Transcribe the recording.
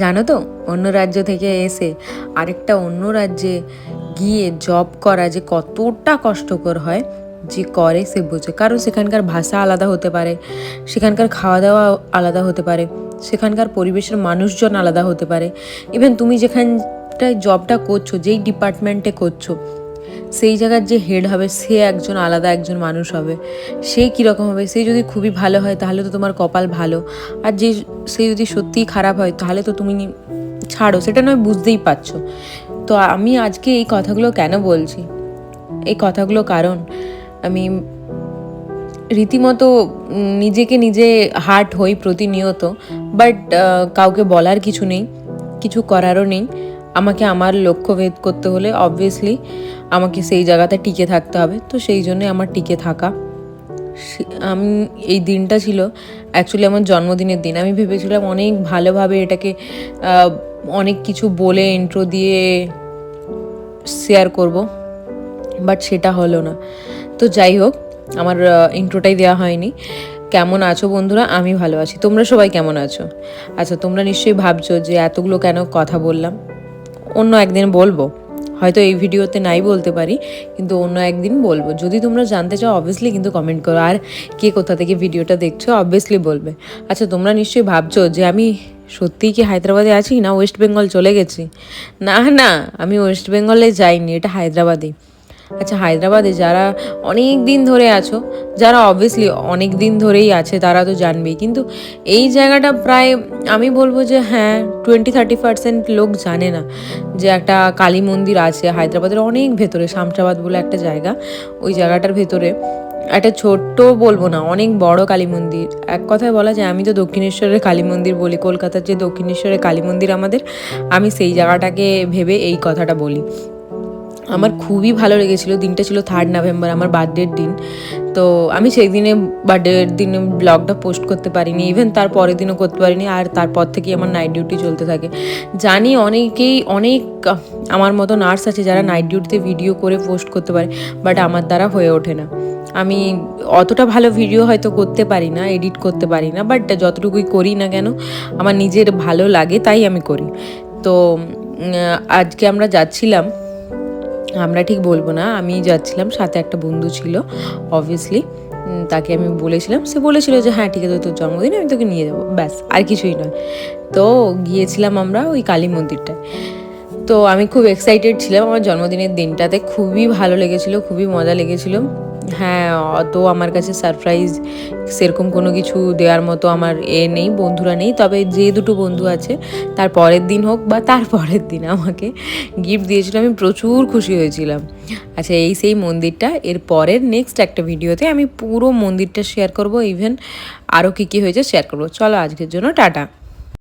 জানো তো, অন্য রাজ্য থেকে এসে আরেকটা অন্য রাজ্যে গিয়ে জব করা যে কতটা কষ্টকর হয়, যে করে সে বোঝে। কারণ সেখানকার ভাষা আলাদা হতে পারে, সেখানকার খাওয়া দাওয়া আলাদা হতে পারে, সেখানকার পরিবেশের মানুষজন আলাদা হতে পারে। ইভেন তুমি যেখানটায় জবটা করছো, যেই ডিপার্টমেন্টে করছো, সেই জায়গার যে হেড হবে সে একজন আলাদা একজন মানুষ হবে। সে কীরকম হবে, সে যদি খুবই ভালো হয় তাহলে তো তোমার কপাল ভালো, আর সে যদি সত্যিই খারাপ হয় তাহলে তো তুমি ছাড়ো, সেটা নয় বুঝতেই পারছো। তো আমি আজকে এই কথাগুলো কেন বলছি, এই কথাগুলো কারণ আমি রীতিমতো নিজেকে নিজে হার্ট হই প্রতিনিয়ত, বাট কাউকে বলার কিছু নেই, কিছু করারও নেই। আমাকে আমার লক্ষ্য ভেদ করতে হলে অবভিয়াসলি আমাকে সেই জায়গাতে টিকে থাকতে হবে। তো সেই জন্যে আমার টিকে থাকা। আমি এই দিনটা ছিল অ্যাকচুয়ালি আমার জন্মদিনের দিন। আমি ভেবেছিলাম অনেক ভালোভাবে এটাকে অনেক কিছু বলে ইন্ট্রো দিয়ে শেয়ার করব, বাট সেটা হলো না। তো যাই হোক, আমার ইন্ট্রোটাই দেওয়া হয়নি। কেমন আছো বন্ধুরা? আমি ভালো আছি, তোমরা সবাই কেমন আছো? আচ্ছা, তোমরা নিশ্চয়ই ভাবছো যে এতগুলো কেন কথা বললাম। অন্য একদিন বলবো, হয়তো এই ভিডিওতে নাই বলতে পারি, কিন্তু অন্য একদিন বলবো। যদি তোমরা জানতে চাও অবভিয়াসলি কিন্তু কমেন্ট করো, আর কে কোথা থেকে ভিডিওটা দেখছো অবভিয়াসলি বলবে। আচ্ছা, তোমরা নিশ্চয়ই ভাবছো যে আমি সত্যিই কি হায়দ্রাবাদে আছি না ওয়েস্ট বেঙ্গল চলে গেছি। না না, আমি ওয়েস্ট বেঙ্গলে যাইনি, এটা হায়দ্রাবাদই। আচ্ছা, হায়দ্রাবাদে যারা অনেক দিন ধরে আছো, যারা অবভিয়াসলি অনেক দিন ধরেই আছে তারা তো জানবেই, কিন্তু এই জায়গাটা প্রায় আমি বলবো যে হ্যাঁ 20-30% লোক জানে না যে একটা কালী মন্দির আছে হায়দ্রাবাদের অনেক ভেতরে, শামশাবাদ বলে একটা জায়গা, ওই জায়গাটার ভেতরে একটা ছোট্ট বলবো না, অনেক বড় কালী মন্দির। এক কথায় বলা যায় আমি তো দক্ষিণেশ্বরের কালী মন্দির বলি, কলকাতার যে দক্ষিণেশ্বরের কালী মন্দির আমাদের, আমি সেই জায়গাটাকে ভেবে এই কথাটা বলি। আমার খুবই ভালো লেগেছিলো। দিনটা ছিল 3 নভেম্বর, আমার বার্থডের দিন। তো আমি সেই দিনে বার্থডের দিনে ব্লগটা পোস্ট করতে পারিনি, ইভেন তার পরের দিনও করতে পারিনি, আর তারপর থেকেই আমার নাইট ডিউটি চলতে থাকে। জানি অনেক আমার মতো নার্স আছে যারা নাইট ডিউটিতে ভিডিও করে পোস্ট করতে পারে, বাট আমার দ্বারা হয়ে ওঠে না। আমি অতটা ভালো ভিডিও হয়তো করতে পারি না, এডিট করতে পারি না, বাট যতটুকুই করি না কেন আমার নিজের ভালো লাগে তাই আমি করি। তো আজকে আমরা যাচ্ছিলাম, আমরা ঠিক বলবো না, আমি যাচ্ছিলাম, সাথে একটা বন্ধু ছিল অবভিয়াসলি। তাকে আমি বলেছিলাম, সে বলেছিল যে হ্যাঁ ঠিক আছে তোর জন্মদিন আমি তোকে নিয়ে যাবো, ব্যাস আর কিছুই নয়। তো গিয়েছিলাম আমরা ওই কালী মন্দিরটায়। তো আমি খুব এক্সাইটেড ছিলাম, আমার জন্মদিনের দিনটাতে খুবই ভালো লেগেছিলো, খুবই মজা লেগেছিলো। হ্যাঁ, অত আমার কাছে সারপ্রাইজ সেরকম কোনো কিছু দেওয়ার মতো আমার নেই, বন্ধুরা নেই। তবে যে দুটো বন্ধু আছে তার পরের দিন হোক বা তার পরের দিন আমাকে গিফট দিয়েছিল, আমি প্রচুর খুশি হয়েছিলাম। আচ্ছা, এই সেই মন্দিরটা, এর পরের নেক্সট একটা ভিডিওতে আমি পুরো মন্দিরটা শেয়ার করব, ইভেন আরও কী কী হয়েছে শেয়ার করবো। চলো আজকের জন্য টাটা।